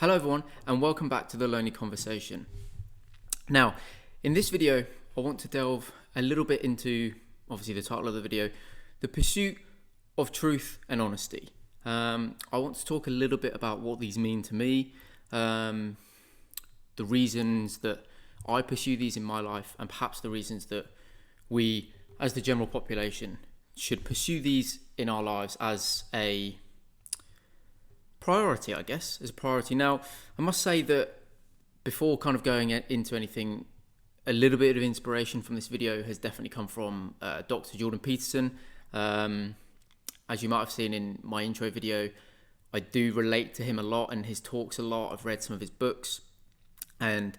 Hello everyone and welcome back to The Lonely Conversation. Now, in this video, I want to delve a little bit into, obviously the title of the video, the pursuit of truth and honesty. I want to talk a little bit about what these mean to me, the reasons that I pursue these in my life, and perhaps the reasons that we, as the general population, should pursue these in our lives as a priority, I guess, as a priority. Now, I must say that before kind of going into anything, a little bit of inspiration from this video has definitely come from Dr. Jordan Peterson. As you might have seen in my intro video, I do relate to him a lot and his talks a lot. I've read some of his books, and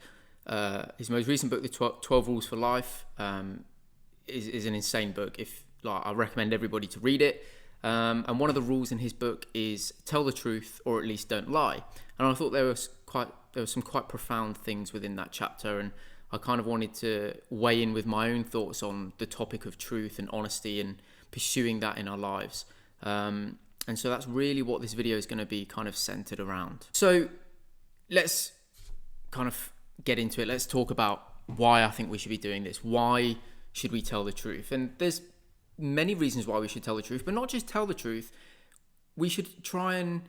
his most recent book, The 12 Rules for Life, is an insane book. I recommend everybody to read it. And one of the rules in his book is tell the truth, or at least don't lie. And I thought there were some quite profound things within that chapter, and I kind of wanted to weigh in with my own thoughts on the topic of truth and honesty and pursuing that in our lives. And so that's really what this video is going to be kind of centered around. So let's kind of get into it. Let's talk about why I think we should be doing this. Why should we tell the truth? And there's many reasons why we should tell the truth, but not just tell the truth. We should try and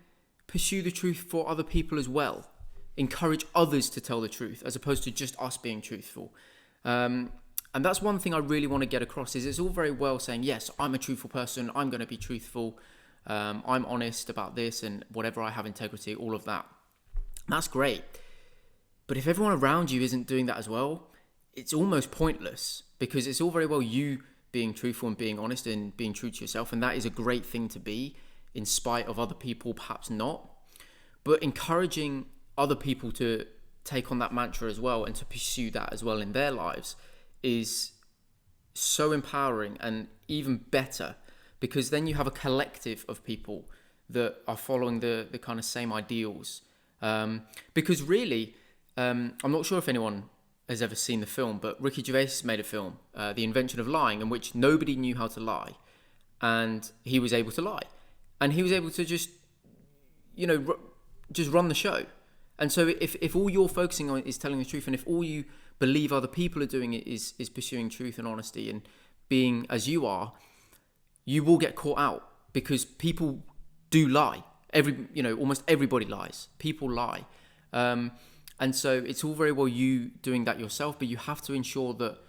pursue the truth for other people as well. Encourage others to tell the truth as opposed to just us being truthful. And that's one thing I really want to get across is it's all very well saying, yes, I'm a truthful person. I'm going to be truthful. I'm honest about this and whatever, I have integrity, all of that. That's great. But if everyone around you isn't doing that as well, it's almost pointless, because it's all very well you being truthful and being honest and being true to yourself, and that is a great thing to be in spite of other people perhaps not, but encouraging other people to take on that mantra as well and to pursue that as well in their lives is so empowering and even better, because then you have a collective of people that are following the kind of same ideals, because really I'm not sure if anyone has ever seen the film, but Ricky Gervais made a film, The Invention of Lying, in which nobody knew how to lie, and he was able to lie, and he was able to just run the show. And so if all you're focusing on is telling the truth, and if all you believe other people are doing it is pursuing truth and honesty and being as you are, you will get caught out, because people do lie. Almost everybody lies. People lie. And so it's all very well you doing that yourself, but you have to ensure that,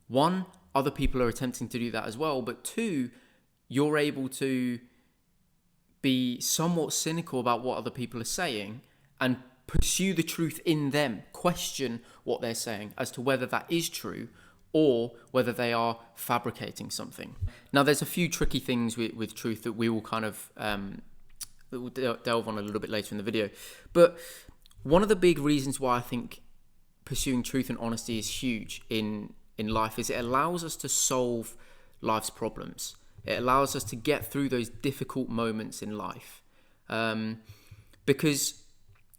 one, other people are attempting to do that as well, but two, you're able to be somewhat cynical about what other people are saying and pursue the truth in them, question what they're saying as to whether that is true or whether they are fabricating something. Now, there's a few tricky things with truth that we will kind of we'll delve on a little bit later in the video, but one of the big reasons why I think pursuing truth and honesty is huge in life is it allows us to solve life's problems. It allows us to get through those difficult moments in life. Because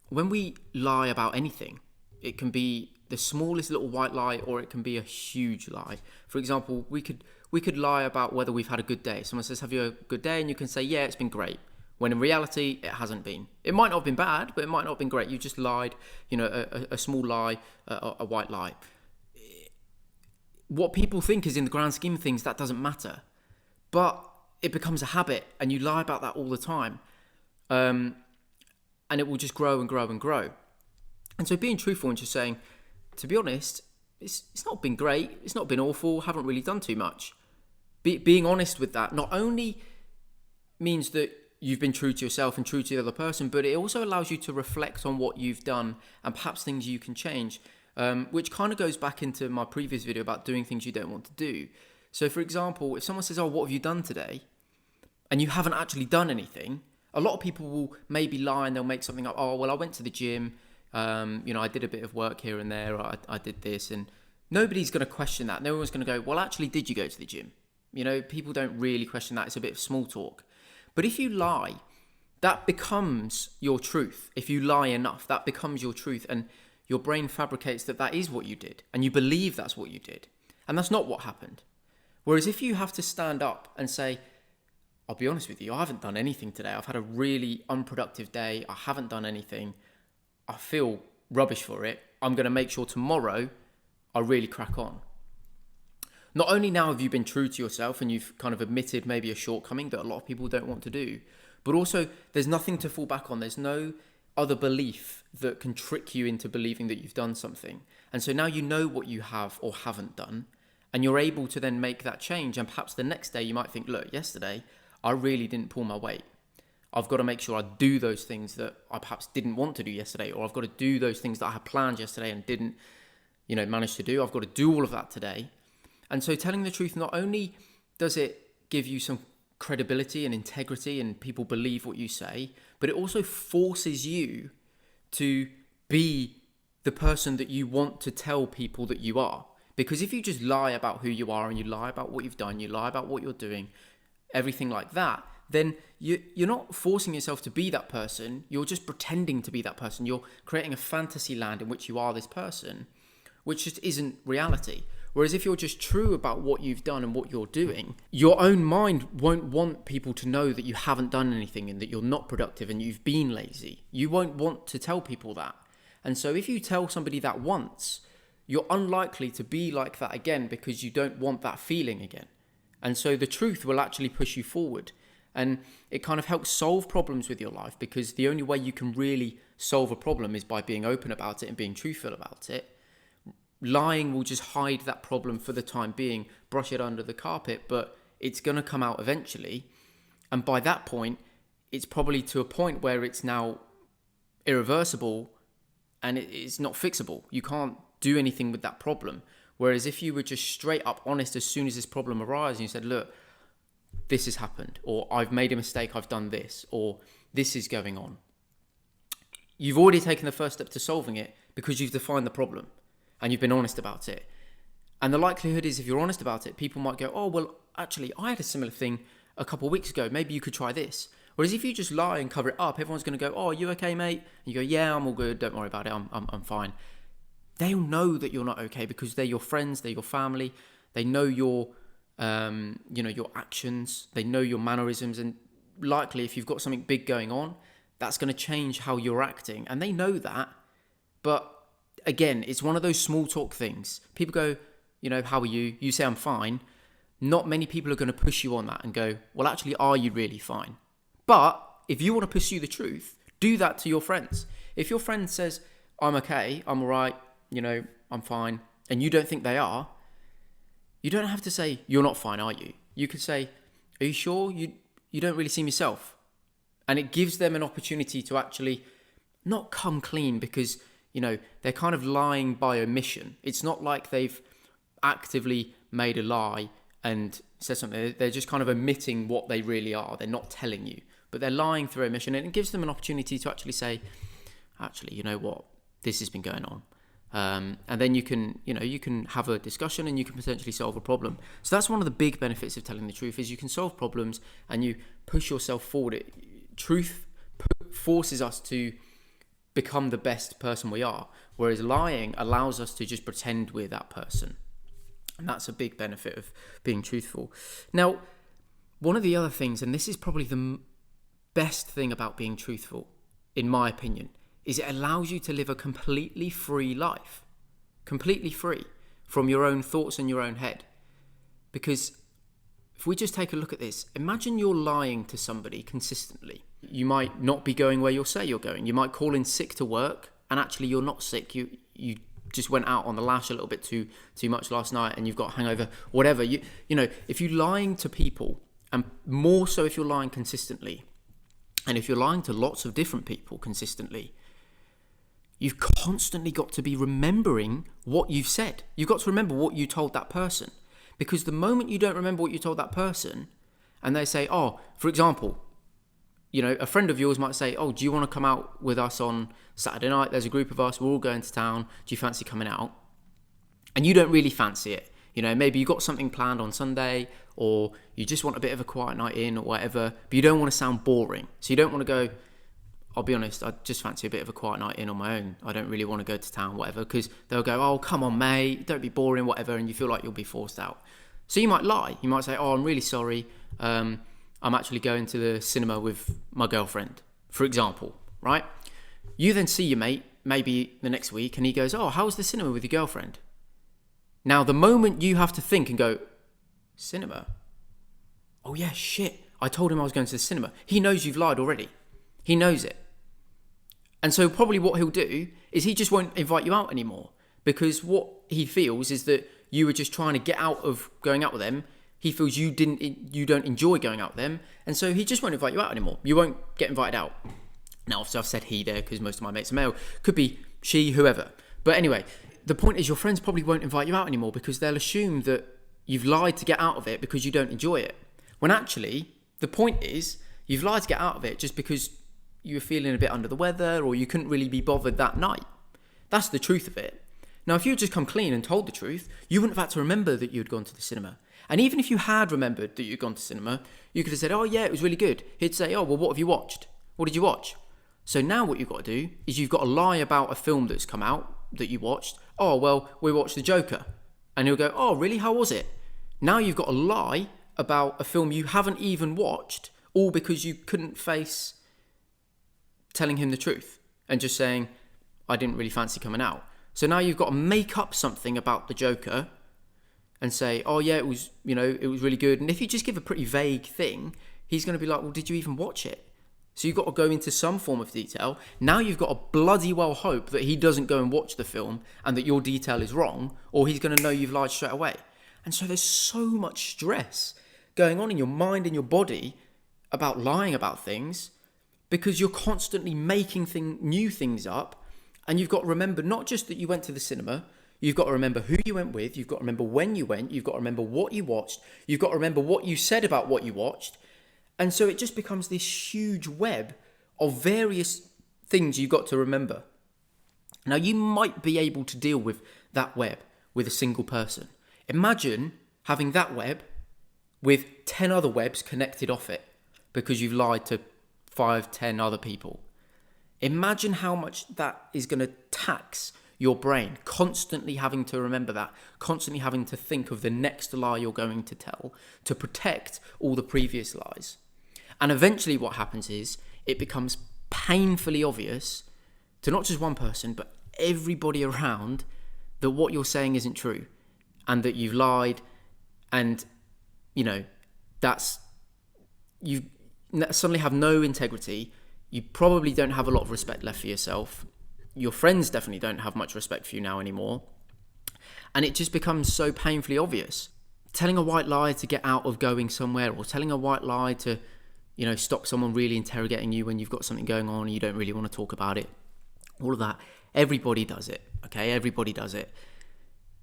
when we lie about anything, it can be the smallest little white lie or it can be a huge lie. For example, we could lie about whether we've had a good day. Someone says, have you a good day? And you can say, yeah, it's been great. When in reality, it hasn't been. It might not have been bad, but it might not have been great. You just lied, a small lie, a white lie. What people think is, in the grand scheme of things, that doesn't matter. But it becomes a habit, and you lie about that all the time. And it will just grow and grow and grow. And so being truthful and just saying, to be honest, it's not been great, it's not been awful, haven't really done too much. Being honest with that not only means that you've been true to yourself and true to the other person, but it also allows you to reflect on what you've done and perhaps things you can change, which kind of goes back into my previous video about doing things you don't want to do. So for example, if someone says, oh, what have you done today? And you haven't actually done anything, a lot of people will maybe lie and they'll make something up. Oh, well, I went to the gym, I did a bit of work here and there, or I did this, and nobody's going to question that. No one's going to go, well, actually, did you go to the gym? People don't really question that. It's a bit of small talk. But if you lie, that becomes your truth. If you lie enough, that becomes your truth. And your brain fabricates that is what you did. And you believe that's what you did. And that's not what happened. Whereas if you have to stand up and say, I'll be honest with you, I haven't done anything today. I've had a really unproductive day. I haven't done anything. I feel rubbish for it. I'm going to make sure tomorrow I really crack on. Not only now have you been true to yourself and you've kind of admitted maybe a shortcoming that a lot of people don't want to do, but also there's nothing to fall back on. There's no other belief that can trick you into believing that you've done something. And so now you know what you have or haven't done, and you're able to then make that change. And perhaps the next day you might think, look, yesterday I really didn't pull my weight. I've got to make sure I do those things that I perhaps didn't want to do yesterday, or I've got to do those things that I had planned yesterday and didn't, manage to do. I've got to do all of that today. And so telling the truth, not only does it give you some credibility and integrity and people believe what you say, but it also forces you to be the person that you want to tell people that you are. Because if you just lie about who you are and you lie about what you've done, you lie about what you're doing, everything like that, then you're not forcing yourself to be that person. You're just pretending to be that person. You're creating a fantasy land in which you are this person, which just isn't reality. Whereas if you're just true about what you've done and what you're doing, your own mind won't want people to know that you haven't done anything and that you're not productive and you've been lazy. You won't want to tell people that. And so if you tell somebody that once, you're unlikely to be like that again because you don't want that feeling again. And so the truth will actually push you forward. And it kind of helps solve problems with your life, because the only way you can really solve a problem is by being open about it and being truthful about it. Lying will just hide that problem for the time being, brush it under the carpet, but it's going to come out eventually. And by that point, it's probably to a point where it's now irreversible and it's not fixable. You can't do anything with that problem. Whereas if you were just straight up honest as soon as this problem arises and you said, look, this has happened, or I've made a mistake, I've done this, or this is going on. You've already taken the first step to solving it because you've defined the problem and you've been honest about it. And the likelihood is if you're honest about it, people might go, oh, well, actually, I had a similar thing a couple of weeks ago. Maybe you could try this. Whereas if you just lie and cover it up, everyone's going to go, oh, are you okay, mate? And you go, yeah, I'm all good. Don't worry about it. I'm fine. They'll know that you're not okay because they're your friends, they're your family. They know your actions, they know your mannerisms, and likely if you've got something big going on, that's going to change how you're acting, and they know that. But again, it's one of those small talk things. People go, how are you? You say I'm fine. Not many people are going to push you on that and go, well, actually, are you really fine? But if you want to pursue the truth, do that to your friends. If your friend says, I'm okay, I'm all right, I'm fine, and you don't think they are, you don't have to say, you're not fine, are you? You could say, are you sure? You don't really seem yourself. And it gives them an opportunity to actually not come clean because, they're kind of lying by omission. It's not like they've actively made a lie and said something. They're just kind of omitting what they really are. They're not telling you, but they're lying through omission. And it gives them an opportunity to actually say, actually, you know what? This has been going on. And then you can have a discussion and you can potentially solve a problem. So that's one of the big benefits of telling the truth, is you can solve problems and you push yourself forward. Truth forces us to become the best person we are, whereas lying allows us to just pretend we're that person. And that's a big benefit of being truthful. Now, one of the other things, and this is probably the best thing about being truthful, in my opinion, is it allows you to live a completely free life. Completely free from your own thoughts and your own head. Because if we just take a look at this, imagine you're lying to somebody consistently. You might not be going where you say you're going. You might call in sick to work and actually you're not sick. You just went out on the lash a little bit too much last night and you've got a hangover, whatever. If you're lying to people, and more so if you're lying consistently, and if you're lying to lots of different people consistently, you've constantly got to be remembering what you've said. You've got to remember what you told that person. Because the moment you don't remember what you told that person, and they say, oh, for example, a friend of yours might say, oh, do you want to come out with us on Saturday night? There's a group of us, we're all going to town. Do you fancy coming out? And you don't really fancy it. Maybe you got something planned on Sunday, or you just want a bit of a quiet night in or whatever, but you don't want to sound boring. So you don't want to go, I'll be honest, I just fancy a bit of a quiet night in on my own. I don't really want to go to town, whatever, because they'll go, oh, come on, mate, don't be boring, whatever, and you feel like you'll be forced out. So you might lie. You might say, oh, I'm really sorry. I'm actually going to the cinema with my girlfriend, for example, right? You then see your mate maybe the next week and he goes, oh, how was the cinema with your girlfriend? Now, the moment you have to think and go, cinema? Oh yeah, shit. I told him I was going to the cinema. He knows you've lied already. He knows it. And so probably what he'll do is he just won't invite you out anymore, because what he feels is that you were just trying to get out of going out with them. He feels you don't enjoy going out with them, and so he just won't invite you out anymore. You won't get invited out. Now, obviously I've said he there because most of my mates are male. Could be she, whoever. But anyway, the point is your friends probably won't invite you out anymore because they'll assume that you've lied to get out of it because you don't enjoy it. When actually, the point is you've lied to get out of it just because you were feeling a bit under the weather or you couldn't really be bothered that night. That's the truth of it. Now, if you had just come clean and told the truth, you wouldn't have had to remember that you had gone to the cinema. And even if you had remembered that you'd gone to cinema, you could have said, oh yeah, it was really good. He'd say, oh, well, what have you watched? What did you watch? So now what you've got to do is you've got to lie about a film that's come out that you watched. Oh, well, we watched The Joker. And he'll go, oh, really? How was it? Now you've got to lie about a film you haven't even watched, all because you couldn't face telling him the truth and just saying, I didn't really fancy coming out. So now you've got to make up something about The Joker and say, oh yeah, it was really good. And if you just give a pretty vague thing, he's going to be like, well, did you even watch it? So you've got to go into some form of detail. Now you've got to bloody well hope that he doesn't go and watch the film and that your detail is wrong, or he's going to know you've lied straight away. And so there's so much stress going on in your mind and your body about lying about things because you're constantly making new things up. And you've got to remember not just that you went to the cinema, you've got to remember who you went with, you've got to remember when you went, you've got to remember what you watched, you've got to remember what you said about what you watched. And so it just becomes this huge web of various things you've got to remember. Now, you might be able to deal with that web with a single person. Imagine having that web with 10 other webs connected off it because you've lied to 5, 10 other people. Imagine how much that is going to tax your brain, constantly having to remember that, constantly having to think of the next lie you're going to tell to protect all the previous lies. And eventually what happens is it becomes painfully obvious to not just one person, but everybody around that what you're saying isn't true and that you've lied, and, you suddenly have no integrity. You probably don't have a lot of respect left for yourself. Your friends definitely don't have much respect for you now anymore. And it just becomes so painfully obvious. Telling a white lie to get out of going somewhere, or telling a white lie to, stop someone really interrogating you when you've got something going on and you don't really want to talk about it. All of that. Everybody does it, okay? Everybody does it.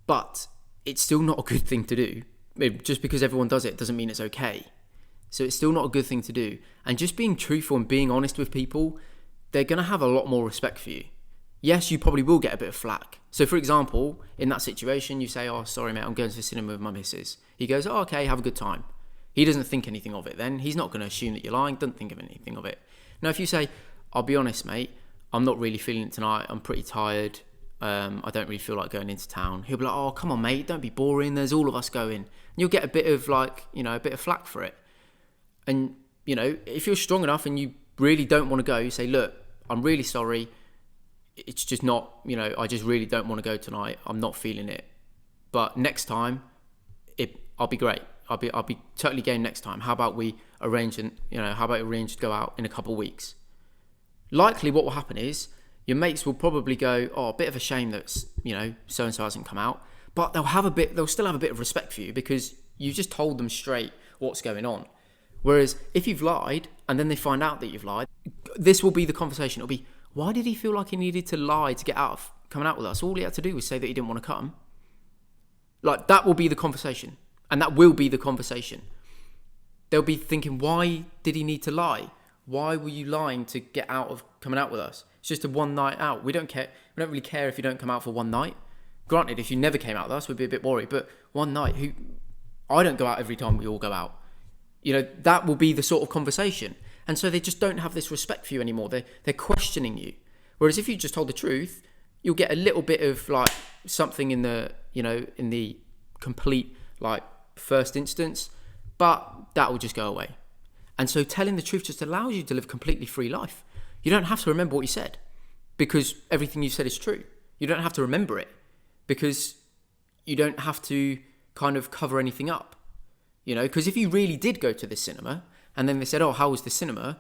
But it's still not a good thing to do. Just because everyone does it doesn't mean it's okay. So it's still not a good thing to do. And just being truthful and being honest with people, they're going to have a lot more respect for you. Yes, you probably will get a bit of flack. So for example, in that situation, you say, oh, sorry, mate, I'm going to the cinema with my missus. He goes, oh, okay, have a good time. He doesn't think anything of it then. He's not going to assume that you're lying, doesn't think of anything of it. Now, if you say, I'll be honest, mate, I'm not really feeling it tonight. I'm pretty tired. I don't really feel like going into town. He'll be like, oh, come on, mate, don't be boring. There's all of us going. And you'll get a bit of a bit of flack for it. And, if you're strong enough and you really don't want to go, you say, look, I'm really sorry. It's just not, I just really don't want to go tonight. I'm not feeling it. But next time, I'll be great. I'll be totally game next time. How about we arrange to go out in a couple of weeks? Likely what will happen is your mates will probably go, oh, a bit of a shame that, so-and-so hasn't come out. But they'll still have a bit of respect for you because you just told them straight what's going on. Whereas if you've lied and then they find out that you've lied, this will be the conversation. It'll be, why did he feel like he needed to lie to get out of coming out with us? All he had to do was say that he didn't want to come. That will be the conversation. And that will be the conversation. They'll be thinking, why did he need to lie? Why were you lying to get out of coming out with us? It's just a one night out. We don't care. We don't really care if you don't come out for one night. Granted, if you never came out with us, we'd be a bit worried. But one night, I don't go out every time we all go out. That will be the sort of conversation. And so they just don't have this respect for you anymore. They're questioning you. Whereas if you just told the truth, you'll get a little bit of something in the, in the complete first instance, but that will just go away. And so telling the truth just allows you to live a completely free life. You don't have to remember what you said because everything you said is true. You don't have to remember it because you don't have to kind of cover anything up. Because if you really did go to the cinema and then they said, oh, how was the cinema?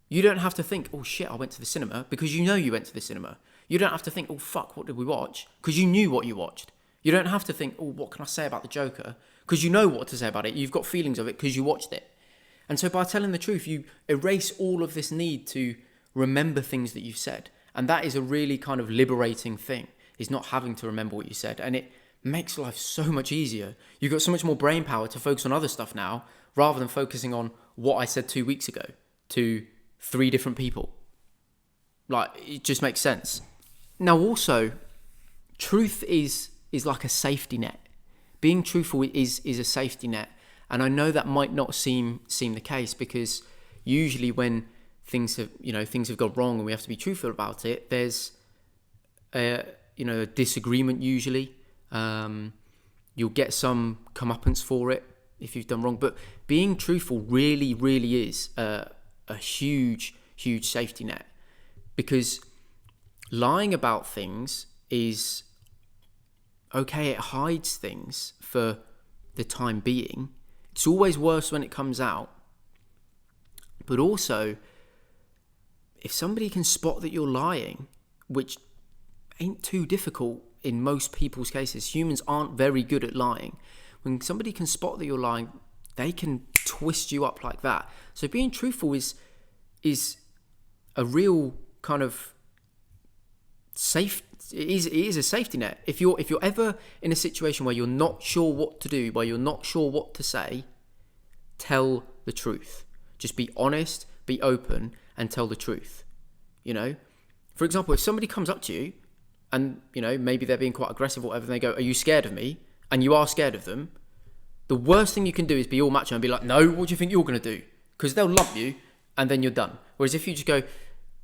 You don't have to think, oh shit, I went to the cinema, because you know you went to the cinema. You don't have to think, oh fuck, what did we watch? Because you knew what you watched. You don't have to think, oh, what can I say about the Joker? Because you know what to say about it. You've got feelings of it because you watched it. And so by telling the truth, you erase all of this need to remember things that you've said. And that is a really kind of liberating thing, is not having to remember what you said. And it makes life so much easier. You've got so much more brain power to focus on other stuff now, rather than focusing on what I said 2 weeks ago to 3 different people. Like, it just makes sense. Now, also, truth is like a safety net. Being truthful is a safety net. And I know that might not seem the case, because usually when things have gone wrong and we have to be truthful about it, there's a disagreement usually. You'll get some comeuppance for it if you've done wrong. But being truthful really, really is a huge, huge safety net, because lying about things is okay. It hides things for the time being. It's always worse when it comes out. But also, if somebody can spot that you're lying, which ain't too difficult in most people's cases, humans aren't very good at lying. When somebody can spot that you're lying, they can twist you up like that. So being truthful is a real kind of safe. It is a safety net. If you're ever in a situation where you're not sure what to do, where you're not sure what to say, tell the truth. Just be honest, be open, and tell the truth. For example, if somebody comes up to you and maybe they're being quite aggressive or whatever, and they go, "Are you scared of me?" and you are scared of them, the worst thing you can do is be all macho and be like, "No, what do you think you're going to do?" Because they'll lump you and then you're done. Whereas if you just go,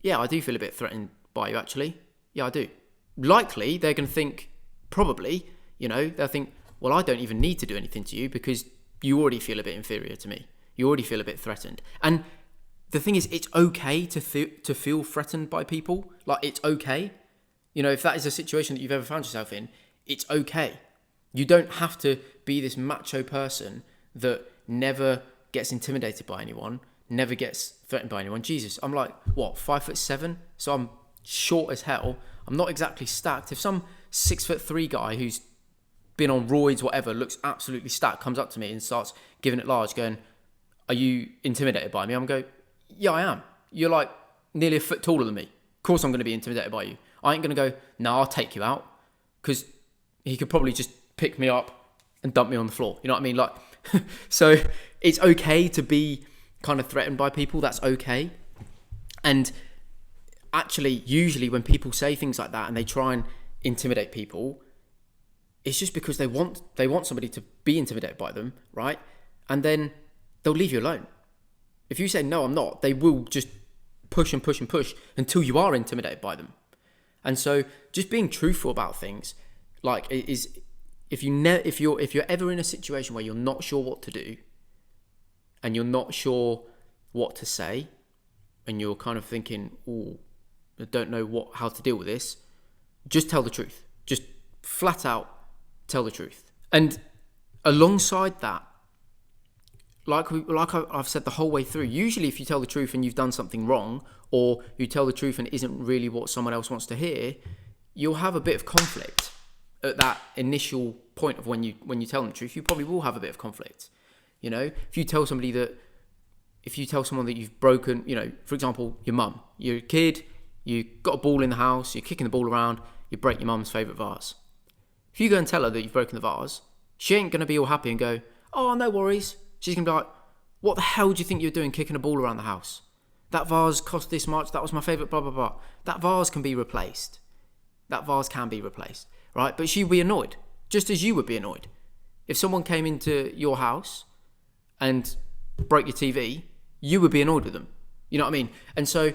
"Yeah, I do feel a bit threatened by you, actually. Yeah, I do." Likely, they're going to think, probably, they'll think, "Well, I don't even need to do anything to you because you already feel a bit inferior to me. You already feel a bit threatened." And the thing is, it's okay to feel threatened by people. Like, it's okay. If that is a situation that you've ever found yourself in, it's okay. You don't have to be this macho person that never gets intimidated by anyone, never gets threatened by anyone. Jesus, I'm like, 5'7", so I'm short as hell. I'm not exactly stacked. If some 6'3" guy who's been on roids, whatever, looks absolutely stacked, comes up to me and starts giving it large, going, "Are you intimidated by me?" I'm going, "Yeah, I am. You're like nearly a foot taller than me. Of course I'm going to be intimidated by you." I ain't going to go, "No, I'll take you out," because he could probably just pick me up and dump me on the floor. You know what I mean? Like, so it's okay to be kind of threatened by people. That's okay. And actually, usually when people say things like that and they try and intimidate people, it's just because they want somebody to be intimidated by them, right? And then they'll leave you alone. If you say, "No, I'm not," they will just push and push and push until you are intimidated by them. And so just being truthful about things, like, is if you're ever in a situation where you're not sure what to do and you're not sure what to say and you're kind of thinking, "Oh, I don't know how to deal with this," just tell the truth. Just flat out tell the truth. And alongside that, like I've said the whole way through, usually if you tell the truth and you've done something wrong, or you tell the truth and it isn't really what someone else wants to hear, you'll have a bit of conflict at that initial point of when you tell them the truth. You probably will have a bit of conflict. If you tell someone that you've broken, for example, your mum, you're a kid, you got a ball in the house, you're kicking the ball around, you break your mum's favourite vase. If you go and tell her that you've broken the vase, she ain't going to be all happy and go, "Oh, no worries." She's going to be like, "What the hell do you think you're doing kicking a ball around the house? That vase cost this much, that was my favourite, blah, blah, blah." That vase can be replaced. Right? But she'd be annoyed, just as you would be annoyed. If someone came into your house and broke your TV, you would be annoyed with them. You know what I mean? And so,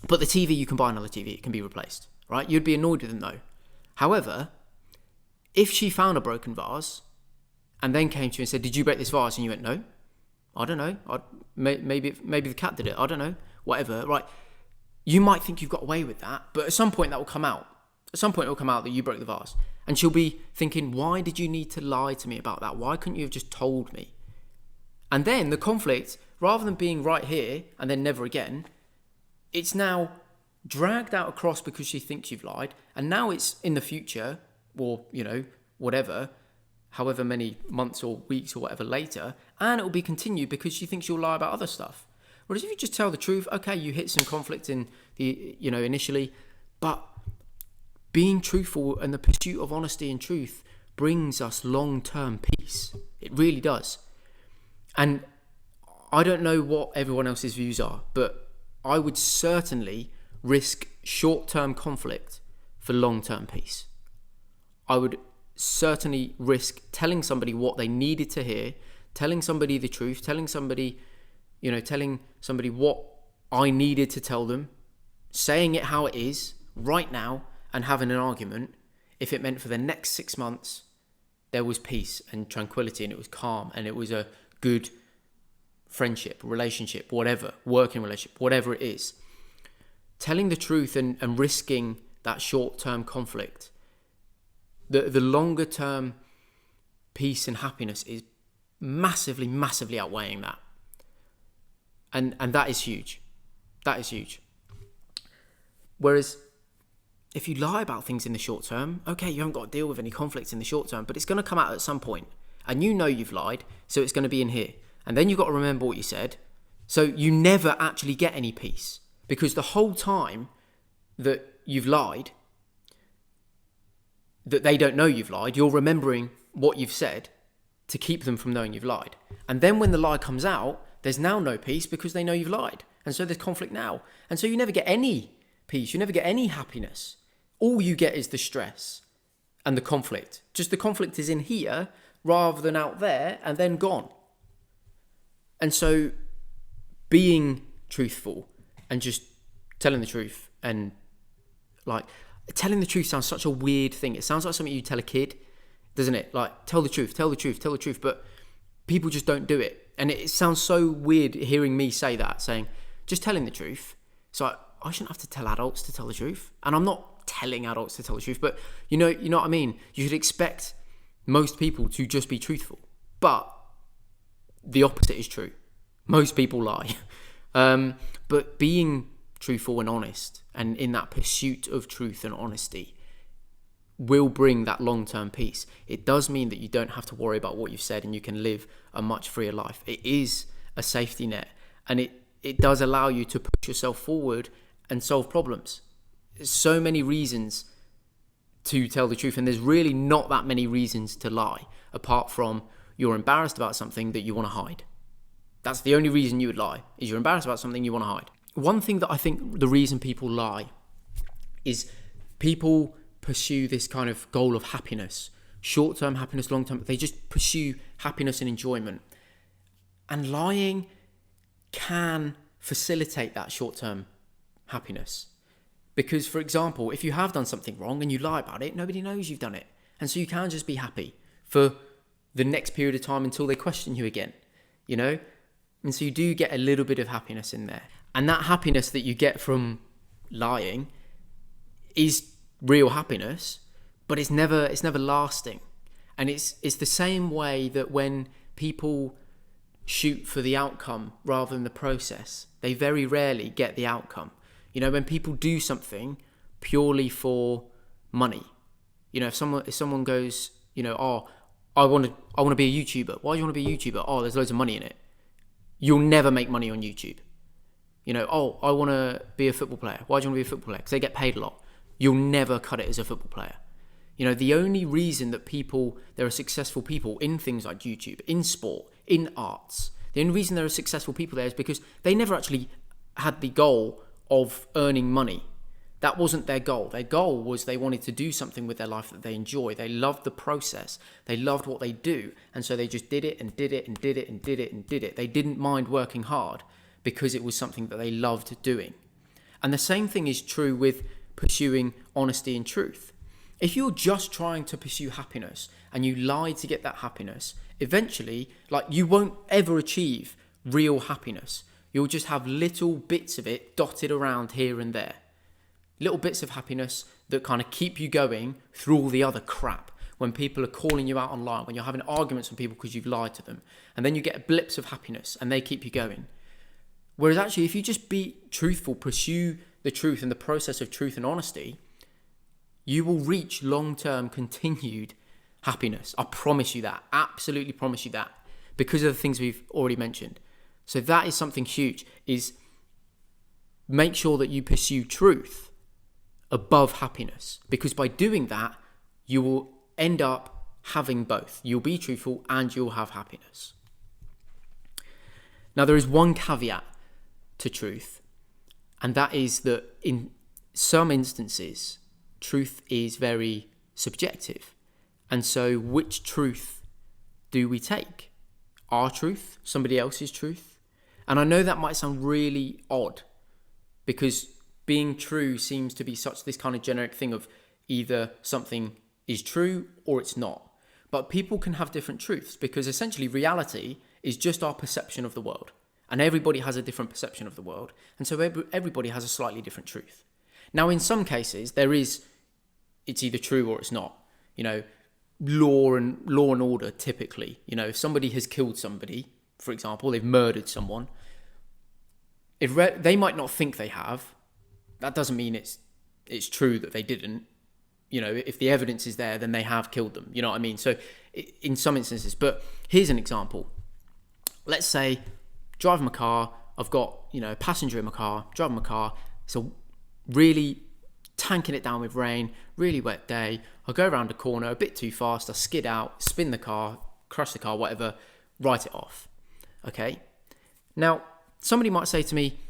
but the TV, you can buy another TV, it can be replaced, right? You'd be annoyed with them though. However, if she found a broken vase and then came to you and said, "Did you break this vase?" and you went, "No, I don't know. Maybe the cat did it. I don't know. Whatever." Right? you might think you've got away with that, but at some point that will come out. At some point it will come out that you broke the vase. And she'll be thinking, why did you need to lie to me about that? Why couldn't you have just told me? And then the conflict, rather than being right here and then never again, it's now dragged out across because she thinks you've lied. And now it's in the future, or, whatever, however many months or weeks or whatever later, and it will be continued because she thinks you'll lie about other stuff. Whereas if you just tell the truth, okay, you hit some conflict in the, initially, but being truthful and the pursuit of honesty and truth brings us long-term peace. It really does. And I don't know what everyone else's views are, but I would certainly risk short-term conflict for long-term peace. I would certainly risk telling somebody what they needed to hear, telling somebody the truth, telling somebody what I needed to tell them, saying it how it is right now, and having an argument, if it meant for the next 6 months there was peace and tranquility and it was calm and it was a good friendship, relationship, whatever, working relationship, whatever it is. Telling the truth and risking that short-term conflict, the longer term peace and happiness is massively, massively outweighing that. And that is huge. That is huge. Whereas if you lie about things in the short term, okay, you haven't got to deal with any conflicts in the short term, but it's going to come out at some point. And you've lied, so it's going to be in here. And then you've got to remember what you said. So you never actually get any peace. Because the whole time that you've lied, that they don't know you've lied, you're remembering what you've said to keep them from knowing you've lied. And then when the lie comes out, there's now no peace because they know you've lied. And so there's conflict now. And so you never get any peace. You never get any happiness. All you get is the stress and the conflict. Just the conflict is in here rather than out there and then gone. And so being truthful and just telling the truth, and telling the truth sounds such a weird thing. It sounds like something you tell a kid, doesn't it? Like, tell the truth, but people just don't do it. And it sounds so weird hearing me say that, saying, just telling the truth. So I shouldn't have to tell adults to tell the truth. And I'm not telling adults to tell the truth, but you know what I mean? You should expect most people to just be truthful. But the opposite is true. Most people lie. But being truthful and honest, and in that pursuit of truth and honesty, will bring that long-term peace. It does mean that you don't have to worry about what you've said and you can live a much freer life. It is a safety net, and it does allow you to push yourself forward and solve problems. There's so many reasons to tell the truth, and there's really not that many reasons to lie, apart from you're embarrassed about something that you want to hide. That's the only reason you would lie, is you're embarrassed about something you want to hide. One thing that I think the reason people lie is people pursue this kind of goal of happiness, short-term happiness, long-term. They just pursue happiness and enjoyment. And lying can facilitate that short-term happiness. Because, for example, if you have done something wrong and you lie about it, nobody knows you've done it. And so you can just be happy for the next period of time until they question you again, And so you do get a little bit of happiness in there. And that happiness that you get from lying is real happiness, but it's never lasting. And it's the same way that when people shoot for the outcome rather than the process, they very rarely get the outcome. When people do something purely for money, if someone goes, I want to be a YouTuber. Why do you want to be a YouTuber? Oh, there's loads of money in it. You'll never make money on YouTube. I want to be a football player. Why do you want to be a football player? Because they get paid a lot. You'll never cut it as a football player. The only reason that there are successful people in things like YouTube, in sport, in arts, the only reason there are successful people there is because they never actually had the goal of earning money. That wasn't their goal. Their goal was they wanted to do something with their life that they enjoy. They loved the process. They loved what they do. And so they just did it and did it and did it and did it and did it. They didn't mind working hard because it was something that they loved doing. And the same thing is true with pursuing honesty and truth. If you're just trying to pursue happiness and you lie to get that happiness, eventually, you won't ever achieve real happiness. You'll just have little bits of it dotted around here and there. Little bits of happiness that kind of keep you going through all the other crap. When people are calling you out online, when you're having arguments with people because you've lied to them, and then you get blips of happiness and they keep you going. Whereas actually, if you just be truthful, pursue the truth and the process of truth and honesty, you will reach long-term continued happiness. I promise you that. Absolutely promise you that. Because of the things we've already mentioned. So that is something huge, is make sure that you pursue truth above happiness. Because by doing that, you will end up having both. You'll be truthful and you'll have happiness. Now, there is one caveat to truth, and that is that in some instances, truth is very subjective. And so which truth do we take? Our truth? Somebody else's truth? And I know that might sound really odd, because being true seems to be such this kind of generic thing of either something is true or it's not. But people can have different truths, because essentially reality is just our perception of the world. And everybody has a different perception of the world. And so everybody has a slightly different truth. Now, in some cases, it's either true or it's not. Law and order, typically. If somebody has killed somebody, for example, they've murdered someone, they might not think they have. That doesn't mean it's true that they didn't. If the evidence is there, then they have killed them. You know what I mean? So in some instances, but here's an example. Let's say driving my car, I've got, a passenger in my car, driving my car. So really tanking it down with rain, really wet day. I go around a corner a bit too fast. I skid out, spin the car, crash the car, whatever, write it off. Okay. Now, somebody might say to me,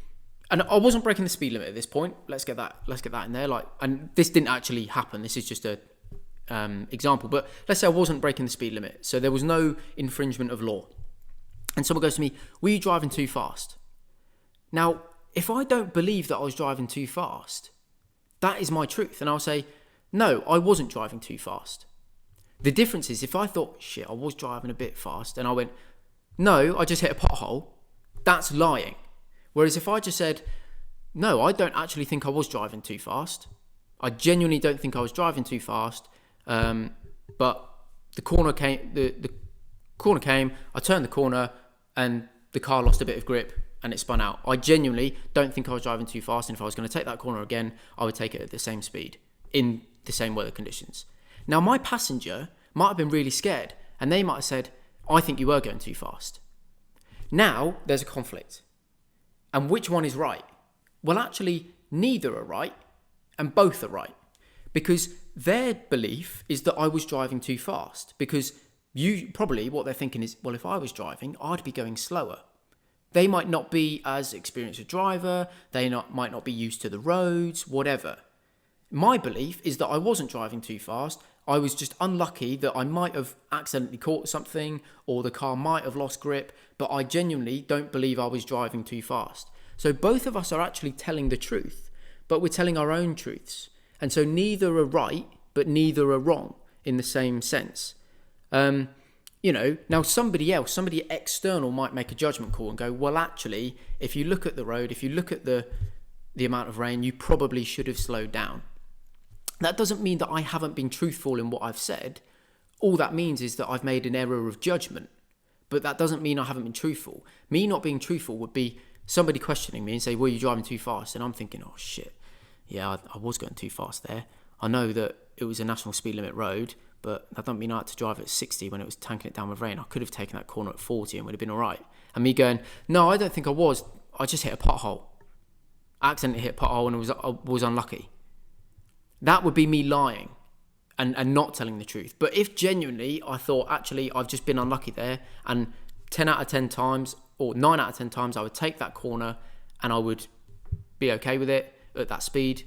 and I wasn't breaking the speed limit at this point. Let's get that in there. And this didn't actually happen. This is just a example. But let's say I wasn't breaking the speed limit, so there was no infringement of law. And someone goes to me, "Were you driving too fast?" Now, if I don't believe that I was driving too fast, that is my truth, and I'll say, "No, I wasn't driving too fast." The difference is, if I thought, "Shit, I was driving a bit fast," and I went, "No, I just hit a pothole," that's lying. Whereas if I just said, "No, I don't actually think I was driving too fast. I genuinely don't think I was driving too fast, but the corner came, the corner came, I turned the corner, and the car lost a bit of grip, and it spun out. I genuinely don't think I was driving too fast, and if I was going to take that corner again, I would take it at the same speed, in the same weather conditions." Now, my passenger might have been really scared, and they might have said, "I think you were going too fast." Now, there's a conflict. And which one is right? Well, actually, neither are right, and both are right. Because their belief is that I was driving too fast. Because probably what they're thinking is, well, if I was driving, I'd be going slower. They might not be as experienced a driver, might not be used to the roads, whatever. My belief is that I wasn't driving too fast. I was just unlucky that I might have accidentally caught something, or the car might have lost grip, but I genuinely don't believe I was driving too fast. So both of us are actually telling the truth, but we're telling our own truths. And so neither are right, but neither are wrong in the same sense. Now somebody external might make a judgment call and go, well, actually, if you look at the road, if you look at the amount of rain, you probably should have slowed down. That doesn't mean that I haven't been truthful in what I've said. All that means is that I've made an error of judgment. But that doesn't mean I haven't been truthful. Me not being truthful would be somebody questioning me and say, "Were you driving too fast?" And I'm thinking, "Oh shit, yeah, I was going too fast there. I know that it was a national speed limit road, but that doesn't mean I had to drive at 60 when it was tanking it down with rain. I could have taken that corner at 40 and would have been all right." And me going, "No, I don't think I was. I just hit a pothole. I accidentally hit a pothole and I was unlucky." That would be me lying and not telling the truth. But if genuinely I thought, actually, I've just been unlucky there, and 10 out of 10 times or 9 out of 10 times I would take that corner and I would be okay with it at that speed,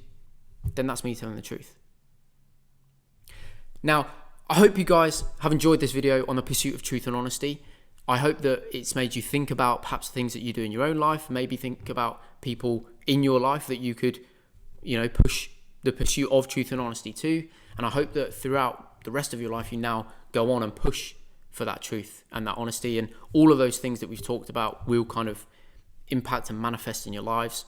then that's me telling the truth. Now, I hope you guys have enjoyed this video on the pursuit of truth and honesty. I hope that it's made you think about perhaps things that you do in your own life, maybe think about people in your life that you could, push the pursuit of truth and honesty to. And I hope that throughout the rest of your life, you now go on and push for that truth and that honesty, and all of those things that we've talked about will kind of impact and manifest in your lives.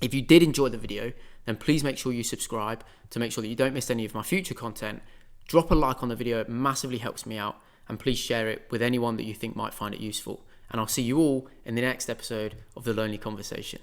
If you did enjoy the video, then please make sure you subscribe to make sure that you don't miss any of my future content. Drop a like on the video, it massively helps me out, and please share it with anyone that you think might find it useful. And I'll see you all in the next episode of The Lonely Conversation.